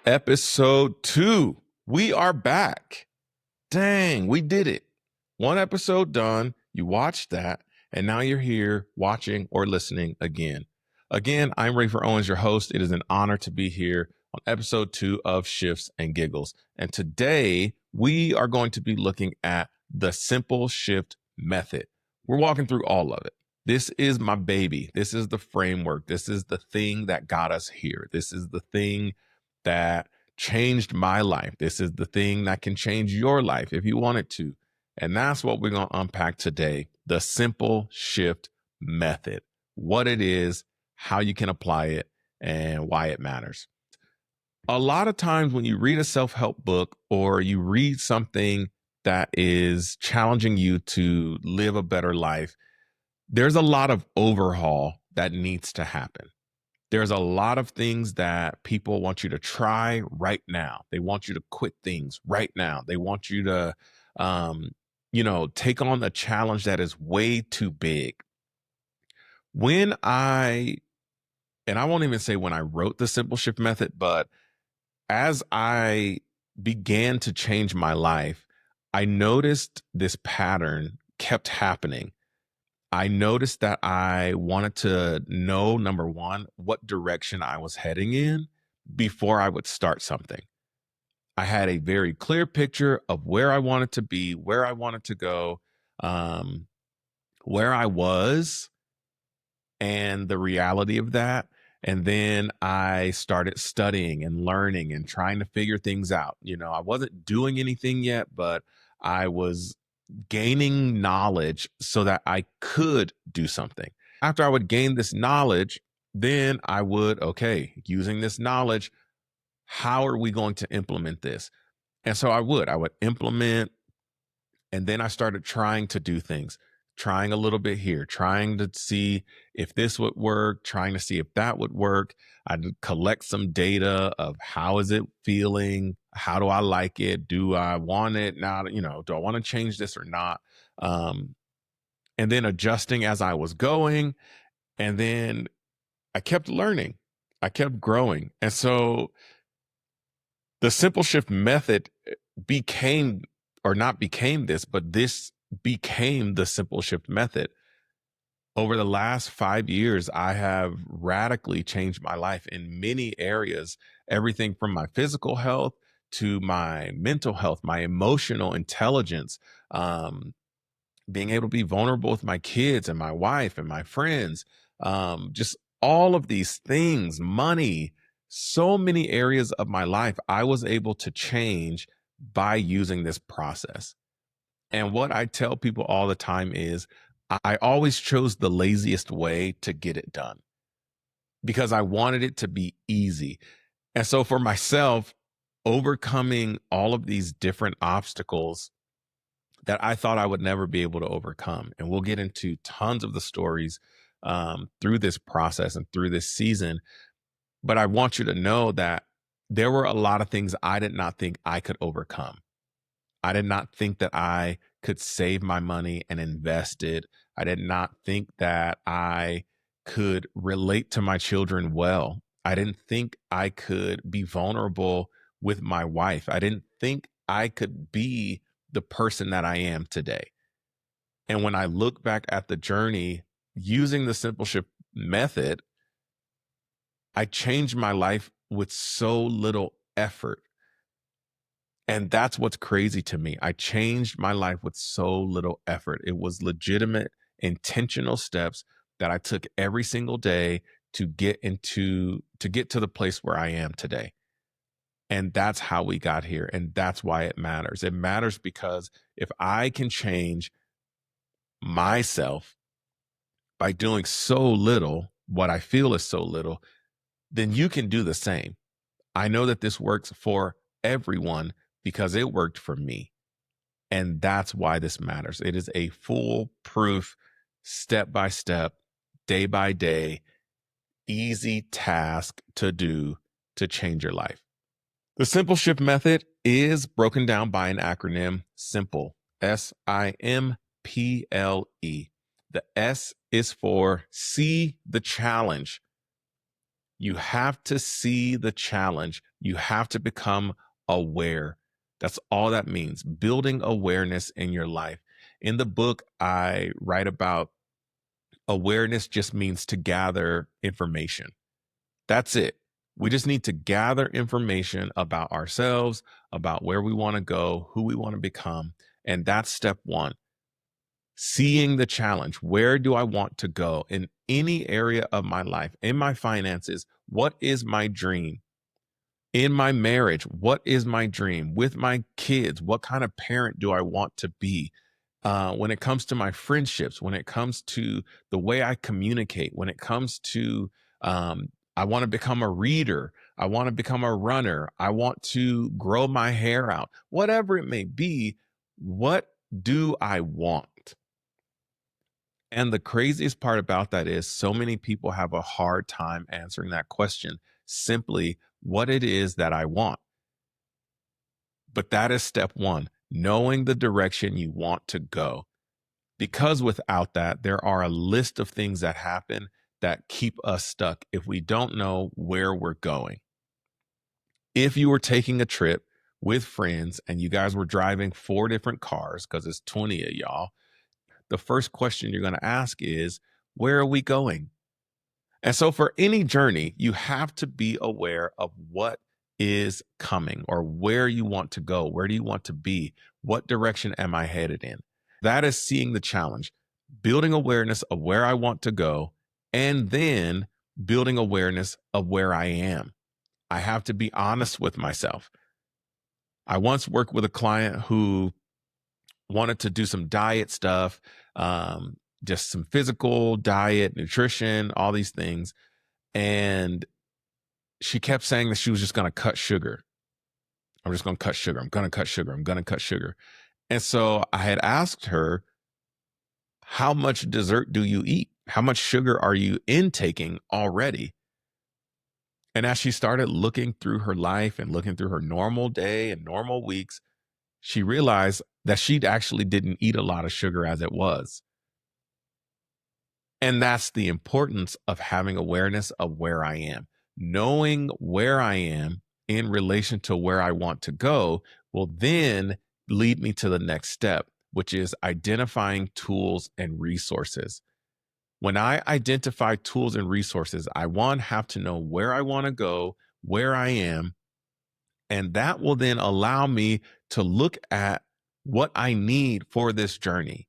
Episode 2. We are back. Dang, we did it. One episode done. You watched that, and now you're here watching or listening again. Again, I'm Rafer Owens, your host. It is an honor to be here on episode 2 of Shifts and Giggles. And today we are going to be looking at the simple shift method. We're walking through all of it. This is my baby. This is the framework. This is the thing that got us here. This is the thing that changed my life. This is the thing that can change your life if you want it to. And that's what we're going to unpack today. The simple shift method, what it is, how you can apply it, and why it matters. A lot of times when you read a self-help book or you read something that is challenging you to live a better life, there's a lot of overhaul that needs to happen. There's a lot of things that people want you to try right now. They want you to quit things right now. They want you to, take on a challenge that is way too big. And I won't even say when I wrote the simple shift method, but as I began to change my life, I noticed this pattern kept happening. I noticed that I wanted to know, number one, what direction I was heading in before I would start something. I had a very clear picture of where I wanted to be, where I wanted to go, where I was, and the reality of that. And then I started studying and learning and trying to figure things out. I wasn't doing anything yet, but I was gaining knowledge so that I could do something. After I would gain this knowledge, then I would, using this knowledge, how are we going to implement this? And so I would implement, and then I started trying to do things, trying a little bit here, trying to see if this would work, trying to see if that would work. I'd collect some data of how is it feeling? How do I like it? Do I want it now? Do I want to change this or not? And then adjusting as I was going. And then I kept learning. I kept growing. And so the simple shift method became, or not became this, but this became the simple shift method. Over the last 5 years, I have radically changed my life in many areas, everything from my physical health to my mental health, my emotional intelligence, being able to be vulnerable with my kids and my wife and my friends, just all of these things, money, so many areas of my life I was able to change by using this process. And what I tell people all the time is I always chose the laziest way to get it done because I wanted it to be easy. And so for myself, overcoming all of these different obstacles that I thought I would never be able to overcome. And we'll get into tons of the stories through this process and through this season. But I want you to know that there were a lot of things I did not think I could overcome. I did not think that I could save my money and invest it. I did not think that I could relate to my children well. I didn't think I could be vulnerable with my wife. I didn't think I could be the person that I am today. And when I look back at the journey using the simple shift method, I changed my life with so little effort. And that's what's crazy to me. I changed my life with so little effort. It was legitimate, intentional steps that I took every single day to get to the place where I am today. And that's how we got here. And that's why it matters. It matters because if I can change myself by doing so little, what I feel is so little, then you can do the same. I know that this works for everyone because it worked for me. And that's why this matters. It is a foolproof, step by step, day by day, easy task to do to change your life. The simple shift method is broken down by an acronym, SIMPLE, SIMPLE. The S is for see the challenge. You have to see the challenge You have to become aware. That's all that means, building awareness in your life. In the book, I write about awareness just means to gather information. That's it. We just need to gather information about ourselves, about where we want to go, who we want to become. And that's step one. Seeing the challenge. Where do I want to go in any area of my life, in my finances? What is my dream? In my marriage, what is my dream? With my kids, what kind of parent do I want to be? When it comes to my friendships, when it comes to the way I communicate, when it comes to, I want to become a reader, I want to become a runner, I want to grow my hair out, whatever it may be, what do I want? And the craziest part about that is so many people have a hard time answering that question, simply what it is that I want. But that is step one, knowing the direction you want to go. Because without that, there are a list of things that happen that keep us stuck if we don't know where we're going. If you were taking a trip with friends and you guys were driving 4 different cars, because it's 20 of y'all, the first question you're going to ask is, where are we going? And so for any journey, you have to be aware of what is coming or where you want to go. Where do you want to be? What direction am I headed in? That is seeing the challenge, building awareness of where I want to go, and then building awareness of where I am. I have to be honest with myself. I once worked with a client who wanted to do some diet stuff, just some physical diet, nutrition, all these things. And she kept saying that she was just going to cut sugar. I'm just going to cut sugar. I'm going to cut sugar. I'm going to cut sugar. And so I had asked her, how much dessert do you eat? How much sugar are you intaking already? And as she started looking through her life and looking through her normal day and normal weeks, she realized that she actually didn't eat a lot of sugar as it was. And that's the importance of having awareness of where I am. Knowing where I am in relation to where I want to go will then lead me to the next step, which is identifying tools and resources. When I identify tools and resources, I have to know where I want to go, where I am, and that will then allow me to look at what I need for this journey.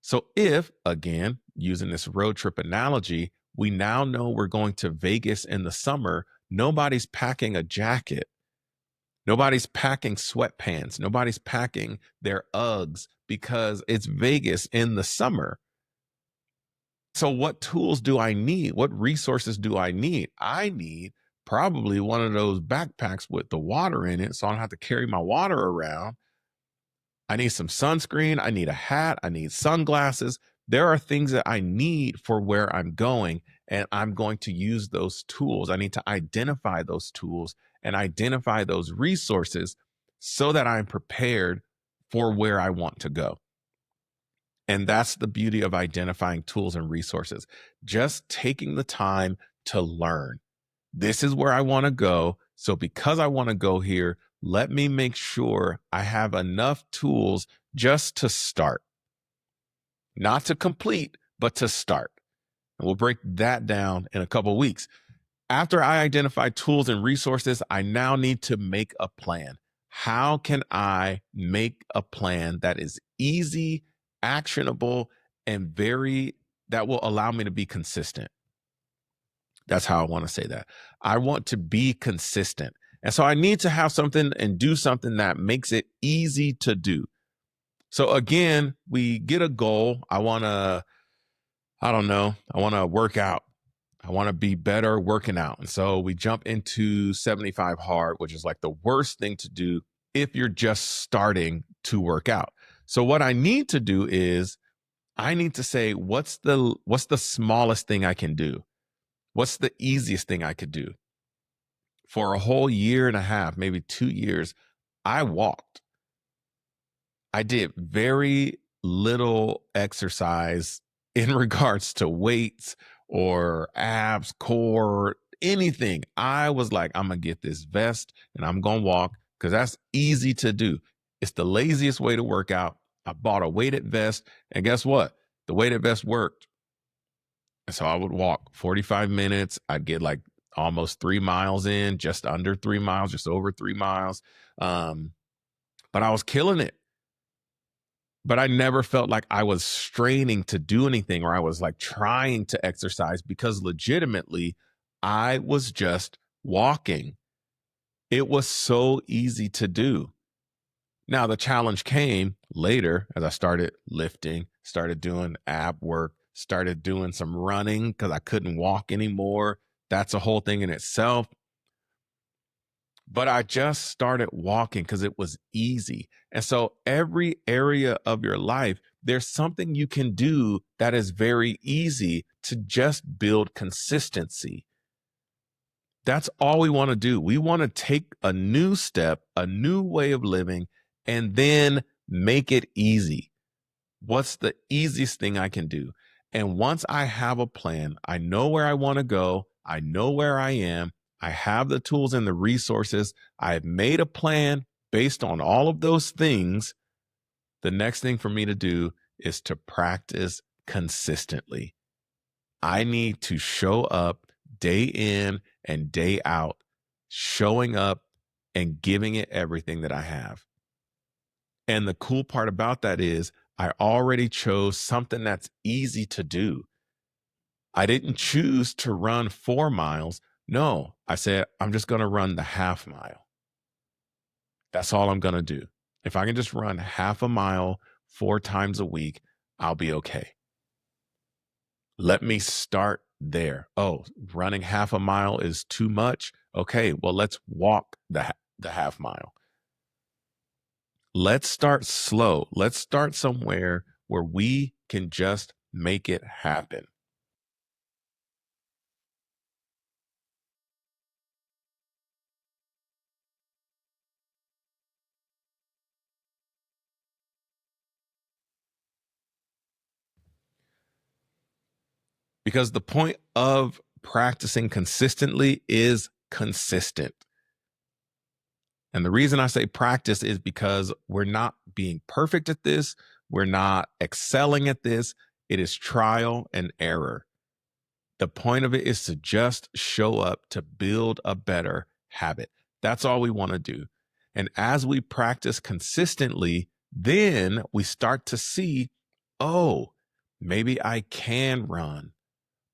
So if, again, using this road trip analogy, we now know we're going to Vegas in the summer, nobody's packing a jacket. Nobody's packing sweatpants. Nobody's packing their Uggs because it's Vegas in the summer. So what tools do I need? What resources do I need? I need probably one of those backpacks with the water in it so I don't have to carry my water around. I need some sunscreen. I need a hat. I need sunglasses. There are things that I need for where I'm going, and I'm going to use those tools. I need to identify those tools and identify those resources so that I'm prepared for where I want to go. And that's the beauty of identifying tools and resources. Just taking the time to learn. This is where I want to go. So because I want to go here, let me make sure I have enough tools just to start. Not to complete, but to start. And we'll break that down in a couple of weeks. After I identify tools and resources, I now need to make a plan. How can I make a plan that is easy, actionable, and that will allow me to be consistent? That's how I want to say that. I want to be consistent. And so I need to have something and do something that makes it easy to do. So again, we get a goal. I want to work out. I want to be better working out. And so we jump into 75 hard, which is like the worst thing to do if you're just starting to work out. So what I need to do is I need to say, what's the smallest thing I can do? What's the easiest thing I could do? For a whole year and a half, maybe 2 years, I walked. I did very little exercise in regards to weights or abs, core, anything. I was like, I'm going to get this vest and I'm going to walk because that's easy to do. It's the laziest way to work out. I bought a weighted vest, and guess what? The weighted vest worked. And so I would walk 45 minutes. I'd get like almost 3 miles in, just under 3 miles, just over 3 miles. But I was killing it. But I never felt like I was straining to do anything or I was like trying to exercise because legitimately I was just walking. It was so easy to do. Now, the challenge came later as I started lifting, started doing ab work, started doing some running because I couldn't walk anymore. That's a whole thing in itself. But I just started walking because it was easy. And so every area of your life, there's something you can do that is very easy to just build consistency. That's all we want to do. We want to take a new step, a new way of living, and then make it easy. What's the easiest thing I can do? And once I have a plan, I know where I want to go. I know where I am. I have the tools and the resources. I've made a plan based on all of those things. The next thing for me to do is to practice consistently. I need to show up day in and day out, showing up and giving it everything that I have. And the cool part about that is I already chose something that's easy to do. I didn't choose to run 4 miles. No, I said, I'm just going to run the half mile. That's all I'm going to do. If I can just run half a mile 4 times a week, I'll be okay. Let me start there. Oh, running half a mile is too much. Okay, well, let's walk the half mile. Let's start slow. Let's start somewhere where we can just make it happen. Because the point of practicing consistently is consistent. And the reason I say practice is because we're not being perfect at this. We're not excelling at this. It is trial and error. The point of it is to just show up to build a better habit. That's all we want to do. And as we practice consistently, then we start to see, oh, maybe I can run.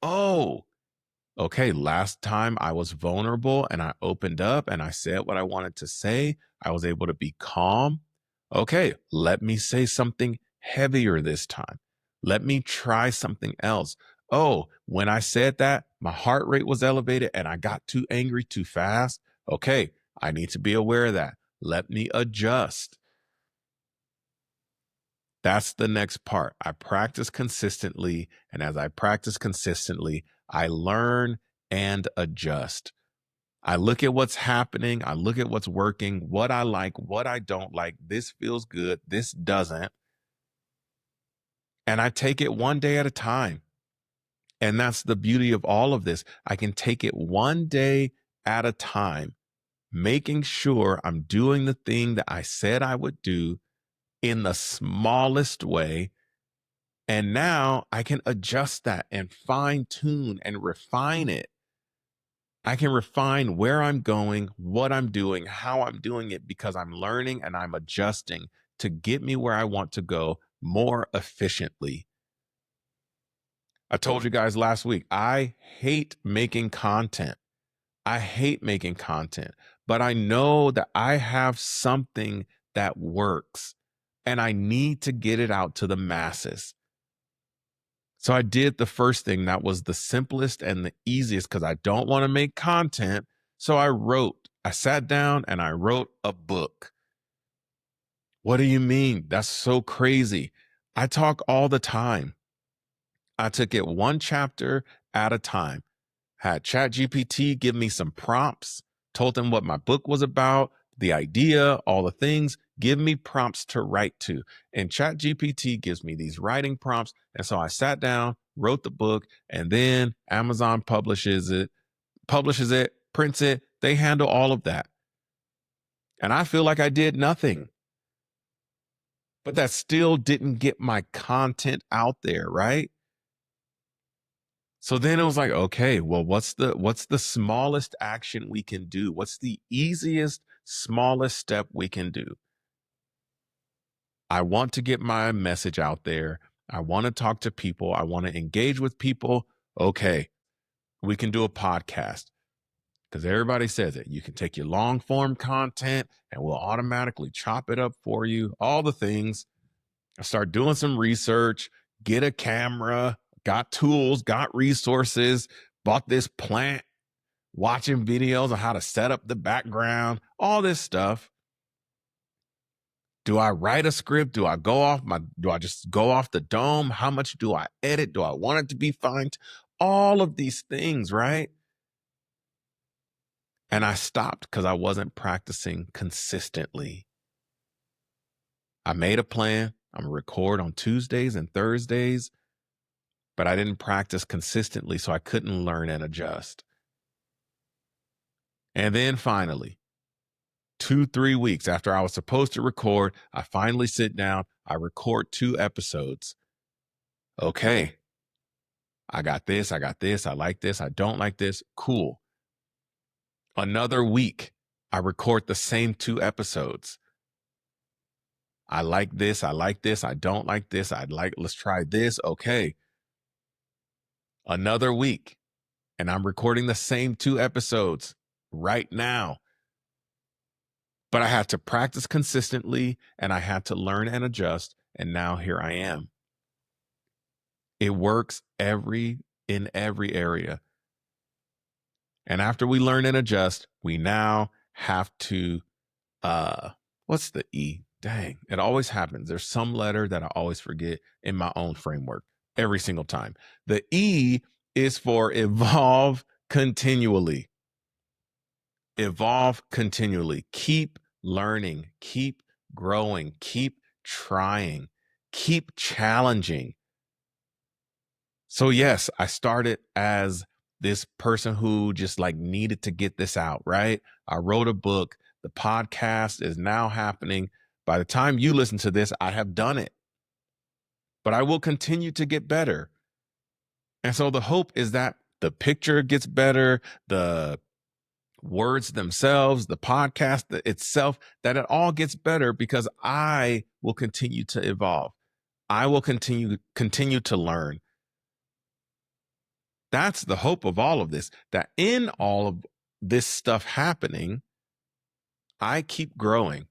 Oh, okay, last time I was vulnerable and I opened up and I said what I wanted to say. I was able to be calm. Okay, let me say something heavier this time. Let me try something else. Oh, when I said that, my heart rate was elevated and I got too angry too fast. Okay, I need to be aware of that. Let me adjust. That's the next part. I practice consistently. And as I practice consistently, I learn and adjust. I look at what's happening. I look at what's working, what I like, what I don't like. This feels good. This doesn't. And I take it one day at a time. And that's the beauty of all of this. I can take it one day at a time, making sure I'm doing the thing that I said I would do in the smallest way. And now I can adjust that and fine tune and refine it. I can refine where I'm going, what I'm doing, how I'm doing it, because I'm learning and I'm adjusting to get me where I want to go more efficiently. I told you guys last week, I hate making content. I hate making content, but I know that I have something that works and I need to get it out to the masses. So I did the first thing that was the simplest and the easiest because I don't want to make content. So I sat down and I wrote a book. What do you mean? That's so crazy. I talk all the time. I took it one chapter at a time, had ChatGPT give me some prompts, told them what my book was about, the idea, all the things, give me prompts to write to. And ChatGPT gives me these writing prompts. And so I sat down, wrote the book, and then Amazon publishes it, prints it. They handle all of that. And I feel like I did nothing. But that still didn't get my content out there, right? So then it was like, okay, well, what's the smallest action we can do? What's the easiest, smallest step we can do? I want to get my message out there. I want to talk to people. I want to engage with people. Okay, we can do a podcast because everybody says it. You can take your long form content and we'll automatically chop it up for you. All the things. I start doing some research, get a camera, got tools, got resources, bought this plant, watching videos on how to set up the background, all this stuff. Do I write a script? Do I just go off the dome? How much do I edit? Do I want it to be fine? All of these things, right? And I stopped because I wasn't practicing consistently. I made a plan. I'm gonna record on Tuesdays and Thursdays, but I didn't practice consistently, so I couldn't learn and adjust. And then finally, 2-3 weeks after I was supposed to record, I finally sit down, I record 2 episodes. Okay, I got this, I like this, I don't like this. Cool. Another week, I record the same 2 episodes. I like this, I don't like this, let's try this. Okay. Another week, and I'm recording the same 2 episodes right now. But I had to practice consistently and I had to learn and adjust. And now here I am. It works in every area. And after we learn and adjust, we now have to, what's the E? Dang, it always happens. There's some letter that I always forget in my own framework every single time. The E is for evolve continually. Evolve continually. Keep learning, keep growing, keep trying, keep challenging. So yes, I started as this person who just like needed to get this out, right? I wrote a book. The podcast is now happening. By the time you listen to this, I have done it. But I will continue to get better. And so the hope is that the picture gets better, the words themselves, the podcast itself, that it all gets better because I will continue to evolve. I will continue to learn. That's the hope of all of this, that in all of this stuff happening, I keep growing.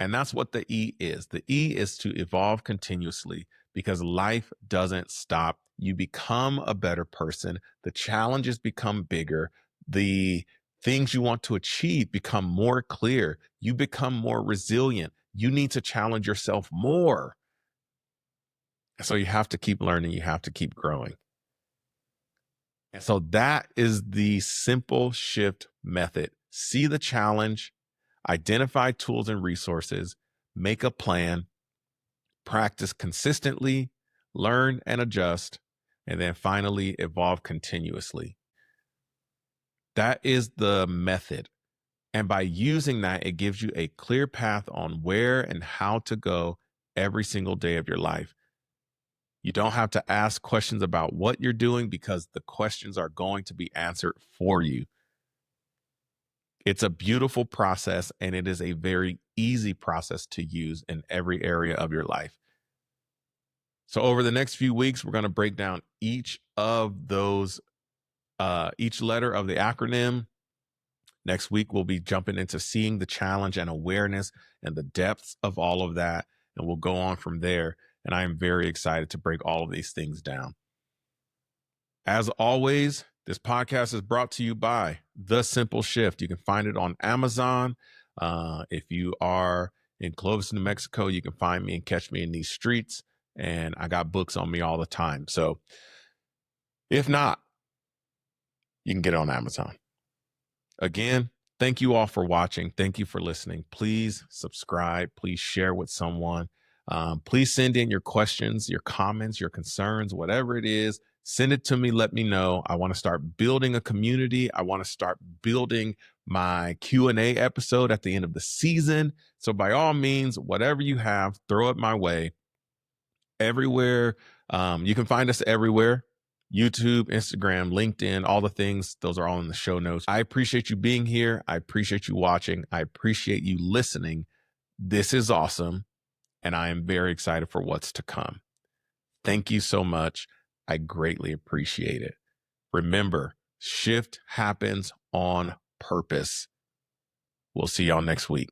And that's what the E is. The E is to evolve continuously because life doesn't stop. You become a better person. The challenges become bigger. The things you want to achieve become more clear. You become more resilient. You need to challenge yourself more. So you have to keep learning. You have to keep growing. And so that is the simple shift method. See the challenge, identify tools and resources, make a plan, practice consistently, learn and adjust, and then finally evolve continuously. That is the method. And by using that, it gives you a clear path on where and how to go every single day of your life. You don't have to ask questions about what you're doing because the questions are going to be answered for you. It's a beautiful process and it is a very easy process to use in every area of your life. So over the next few weeks, we're going to break down each of those, each letter of the acronym. Next week, we'll be jumping into seeing the challenge and awareness and the depths of all of that. And we'll go on from there. And I am very excited to break all of these things down. As always, this podcast is brought to you by The Simple Shift. You can find it on Amazon. If you are in Clovis, New Mexico, you can find me and catch me in these streets. And I got books on me all the time. So if not, you can get it on Amazon. Again, thank you all for watching. Thank you for listening. Please subscribe. Please share with someone. Please send in your questions, your comments, your concerns, whatever it is. Send it to me. Let me know. I want to start building a community. I want to start building my Q&A episode at the end of the season. So by all means, whatever you have, throw it my way. Everywhere. You can find us everywhere. YouTube, Instagram, LinkedIn, all the things. Those are all in the show notes. I appreciate you being here. I appreciate you watching. I appreciate you listening. This is awesome. And I am very excited for what's to come. Thank you so much. I greatly appreciate it. Remember, shift happens on purpose. We'll see y'all next week.